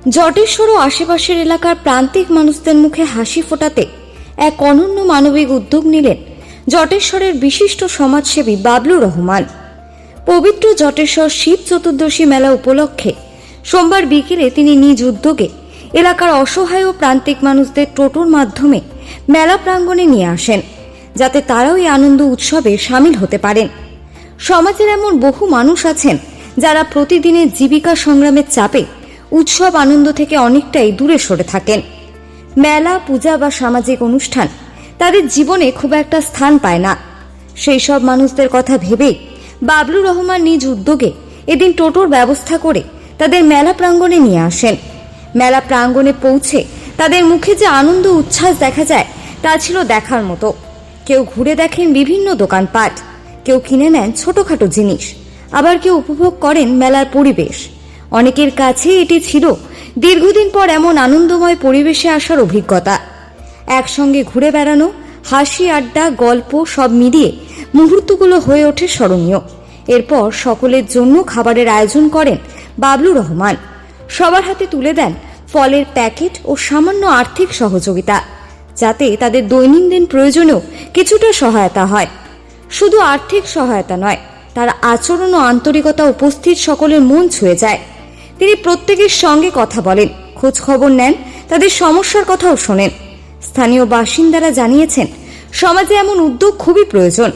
জটেশ্বর ও আশেপাশের এলাকার প্রান্তিক মানুষদের মুখে হাসি ফোটাতে এক অনন্য মানবিক উদ্যোগ নিলেন জটেশ্বরের বিশিষ্ট সমাজসেবী বাবলুর রহমান। পবিত্র জটেশ্বর শিব চতুর্দশী মেলা উপলক্ষে সোমবার বিকেলে তিনি নিজ উদ্যোগে এলাকার অসহায় ও প্রান্তিক মানুষদের টোটোর মাধ্যমে মেলা প্রাঙ্গণে নিয়ে আসেন, যাতে তারাও এই আনন্দ উৎসবে সামিল হতে পারেন। সমাজের এমন বহু মানুষ আছেন যারা প্রতিদিনের জীবিকা সংগ্রামের চাপে উৎসব আনন্দ থেকে অনেকটাই দূরে সরে থাকেন। মেলা, পূজা বা সামাজিক অনুষ্ঠান তাদের জীবনে খুব একটা স্থান পায় না। সেই সব মানুষদের কথা ভেবেই বাবলুর রহমান নিজ উদ্যোগে এদিন টোটোর ব্যবস্থা করে তাদের মেলা প্রাঙ্গণে নিয়ে আসেন। মেলা প্রাঙ্গণে পৌঁছে তাদের মুখে যে আনন্দ উচ্ছ্বাস দেখা যায় তা ছিল দেখার মতো। কেউ ঘুরে দেখেন বিভিন্ন দোকানপাট, কেউ কিনে নেন ছোটখাটো জিনিস, আবার কেউ উপভোগ করেন মেলার পরিবেশ। অনেকের কাছে এটি ছিল দীর্ঘদিন পর এমন আনন্দময় পরিবেশে আসার অভিজ্ঞতা। একসঙ্গে ঘুরে বেড়ানো, হাসি, আড্ডা, গল্প সব মিলিয়ে মুহূর্তগুলো হয়ে ওঠে স্মরণীয়। এরপর সকলের জন্য খাবারের আয়োজন করেন বাবলুর রহমান। সবার হাতে তুলে দেন ফলের প্যাকেট ও সামান্য আর্থিক সহযোগিতা, যাতে তাদের দৈনন্দিন প্রয়োজনেও কিছুটা সহায়তা হয়। শুধু আর্থিক সহায়তা নয়, তার আচরণ ও আন্তরিকতা উপস্থিত সকলের মন ছুঁয়ে যায়। তিনি প্রত্যেকের সঙ্গে কথা বলেন, খোঁজ খবর নেন, তাদের সমস্যার কথাও শোনেন। স্থানীয় বাসিন্দারা জানিয়েছেন, সমাজে এমন উদ্যোগ খুবই প্রয়োজন।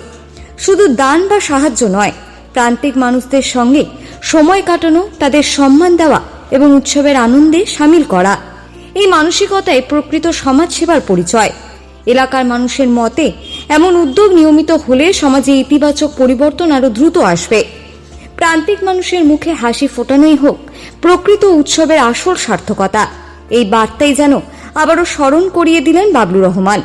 শুধু দান বা সাহায্য নয়, প্রান্তিক মানুষদের সঙ্গে সময় কাটানো, তাদের সম্মান দেওয়া এবং উৎসবের আনন্দে সামিল করা, এই মানসিকতায় প্রকৃত সমাজসেবার পরিচয়। এলাকার মানুষের মতে এমন উদ্যোগ নিয়মিত হলে সমাজে ইতিবাচক পরিবর্তন আরো দ্রুত আসবে। প্রান্তিক মানুষের মুখে হাসি ফোটানোই হোক প্রকৃত উৎসবের আসল সার্থকতা, এই বার্তাই যেন আবারও স্মরণ করিয়ে দিলেন বাবলুর রহমান।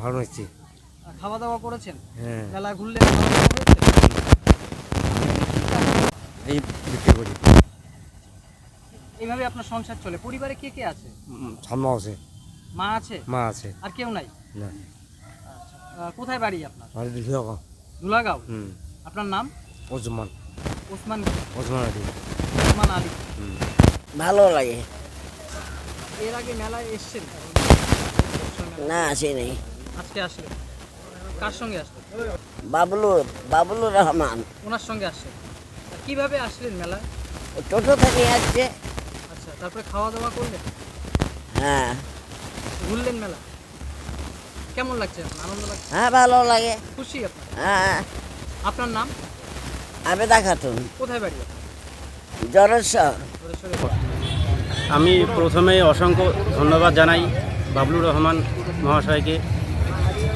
ভালো হচ্ছে। খাওয়া দাওয়া করেছেন? হ্যাঁ, মেলা ঘুরলেন? খাওয়া দাওয়া হয়েছে? এই বিক্রি করি। এইভাবে আপনার সংসার চলে। পরিবারে কে কে আছে? ঠাম্মা আছে, মা আছে? মা আছে। আর কেউ নাই? না, আচ্ছা, কোথায় বাড়ি আপনার? বাড়ি দিতে হবে। ধুলাগাঁও। আপনার নাম? ওসমান, ওসমান ওসমান আলী। ওসমান আলী। ভালো লাগে। এর আগে মেলায় এসেছেন? না, আসি নাই। আজকে আসলেন? কার সঙ্গে আসলেন? বাবলুর রহমান। ওনার সঙ্গে আসলেন? কিভাবে আসলেন মেলায়? ও টোটো থেকে আসছে। আচ্ছা, তারপরে খাওয়া দাওয়া করলেন? হ্যাঁ ঘুরলেন মেলা? কেমন লাগছে এখন? আনন্দ লাগছে? হ্যাঁ, ভালো লাগে। খুশি আপনার? হ্যাঁ। আপনার নাম? আবেদা খাতুন, কোথায় বাড়ি আপনার? জড়েশ্বর। আমি প্রথমে অসংখ্য ধন্যবাদ জানাই বাবলুর রহমান মহাশয়কে।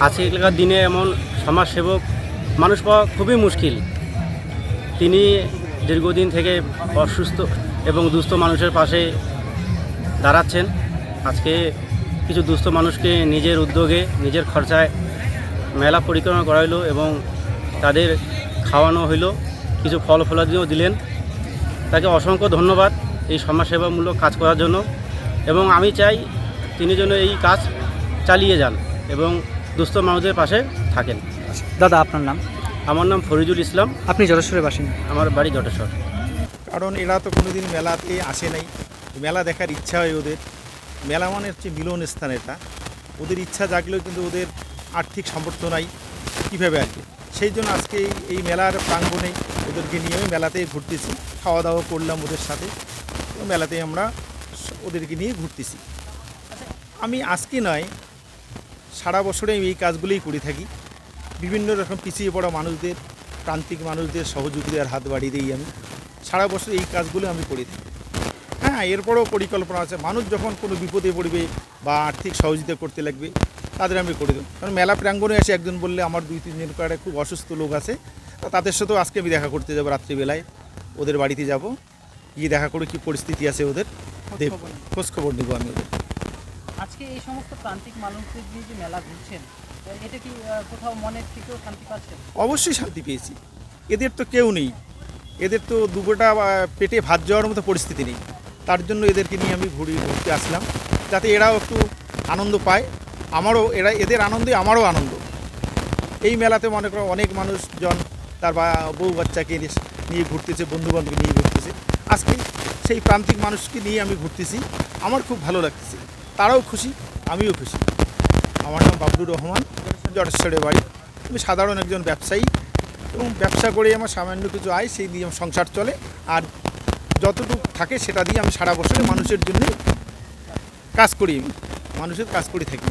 আজকালকার দিনে এমন সমাজসেবক মানুষ পাওয়া খুবই মুশকিল। তিনি দীর্ঘদিন থেকে অসুস্থ এবং দুস্থ মানুষের পাশে দাঁড়াচ্ছেন। আজকে কিছু দুস্থ মানুষকে নিজের উদ্যোগে, নিজের খরচায় মেলা পরিক্রমা করা হলো এবং তাদের খাওয়ানো হইলো, কিছু ফল ফলাদিও দিলেন। তাকে অসংখ্য ধন্যবাদ এই সমাজসেবামূলক কাজ করার জন্য, এবং আমি চাই তিনি যেন এই কাজ চালিয়ে যান এবং দুস্থ মানুষদের পাশে থাকেন। দাদা, আপনার নাম? আমার নাম ফরিদুল ইসলাম। আপনি জটেশ্বরের বাসিন্দা? আমার বাড়ি জটেশ্বর। কারণ এরা তো কোনোদিন মেলাতে আসে নাই, মেলা দেখার ইচ্ছা হয় ওদের। মেলা মানে হচ্ছে মিলন স্থান। এটা ওদের ইচ্ছা জাগলেও কিন্তু ওদের আর্থিক সামর্থ্য নাই, কীভাবে আসবে। সেই জন্য আজকে এই মেলার প্রাঙ্গণে ওদেরকে নিয়ে মেলাতেই ঘুরতেছি, খাওয়া দাওয়া করলাম ওদের সাথে, মেলাতেই আমরা ওদেরকে নিয়ে ঘুরতেছি। আমি আজকে নয়, সারা বছরে আমি এই কাজগুলোই করে থাকি। বিভিন্ন রকম পিছিয়ে পড়া মানুষদের, প্রান্তিক মানুষদের সহযোগিতার হাত বাড়িয়ে দিই আমি। সারা বছর এই কাজগুলো আমি করে থাকি। হ্যাঁ, এরপরও পরিকল্পনা আছে, মানুষ যখন কোনো বিপদে পড়বে বা আর্থিক সহযোগিতা করতে লাগবে তাদের আমি করে দেবো। কারণ মেলা প্রাঙ্গণে এসে একজন বললে আমার 2-3 দিন করে খুব অসুস্থ লোক আছে, তাদের সাথেও আজকে আমি দেখা করতে যাবো। রাত্রিবেলায় ওদের বাড়িতে যাব, গিয়ে দেখা করে কী পরিস্থিতি আছে ওদের খোঁজখবর নেবো আমি ওদের। আজকে এই সমস্ত প্রান্তিক মানুষদের নিয়ে যে মেলা ঘুরছেন, এটা কি কোথাও মনের থেকেও শান্তি পাচ্ছেন? অবশ্যই শান্তি পেয়েছি। এদের তো কেউ নেই, এদের তো দুপুরটা পেটে ভাত যাওয়ার মতো পরিস্থিতি নেই। তার জন্য এদেরকে নিয়ে আমি ঘুরতে আসলাম, যাতে এরাও একটু আনন্দ পায়। আমারও এদের আনন্দে আমারও আনন্দ। এই মেলাতে মনে করো অনেক মানুষজন তার বউ বাচ্চাকে নিয়ে ঘুরতেছে, বন্ধুবান্ধবকে নিয়ে ঘুরতেছে। আজকে সেই প্রান্তিক মানুষকে নিয়ে আমি ঘুরতেছি, আমার খুব ভালো লাগতেছে। তারাও খুশি, আমিও খুশি। আমার নাম বাবলুর রহমান, জটেশ্বরে বাড়ি। আমি সাধারণ একজন ব্যবসায়ী এবং ব্যবসা করে আমার সামান্য কিছু আয়, সেই দিয়ে আমার সংসার চলে। আর যতটুকু থাকে সেটা দিয়ে আমি সারা বছরে মানুষের জন্য কাজ করি, মানুষের কাজ করে থাকি।